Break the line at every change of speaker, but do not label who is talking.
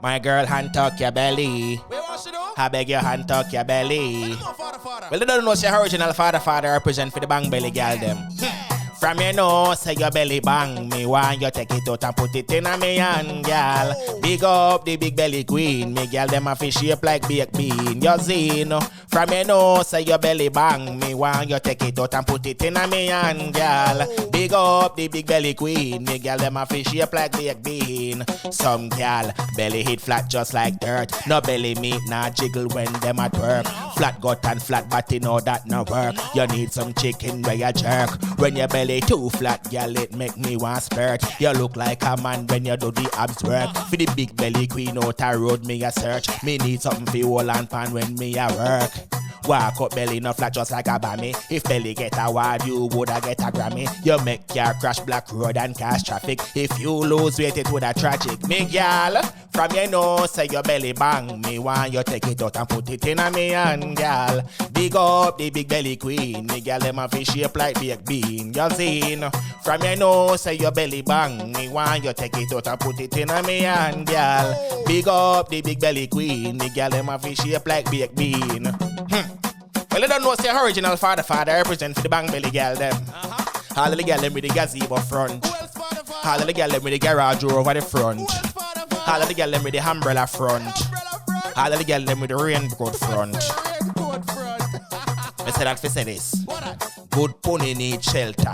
My girl, hand tuck your belly.
Wait, what she do?
I beg your hand tuck your belly.
Come on, father.
Well, they don't know say original father represent for the bang belly girl them. From your nose, say your belly bang. Me want you take it out and put it in a me hand, girl. Big up the big belly queen. Me girl them a fish shape like baked bean. You see, no? From your nose, say your belly bang. Me want you take it out and put it in a me hand, girl. Big up the big belly queen. Me girl them a fish shape like baked bean. Some girl belly hit flat just like dirt. No belly meat nah jiggle when them at work. Flat gut and flat body, know that no work. You need some chicken where you jerk. When your belly too flat, girl, it make me want spurt. You look like a man when you do the abs work. For the big belly queen out a road me a search. Me need something for hold and pan when me a work. Walk up belly not flat just like a bammy. If belly get a award, you woulda get a Grammy. You make car crash black road and cause traffic. If you lose weight, it woulda tragic. Me girl, from your nose say your belly bang. Me want you take it out and put it in a me hand, girl. Big up the big belly queen. Me girl them a fish shape like baked bean. You seen? From your nose say your belly bang. Me want you take it out and put it in a me hand, girl. Big up the big belly queen. Me girl them a fish shape like baked bean. Well, I don't know, say original father represent for the bang belly girl them. All of the girl them with the gazebo front. All of the girl them with the garage door over the front. All of the girl them with the umbrella front. All of the girl them with the raincoat front. I said that for say this. Good pony need shelter.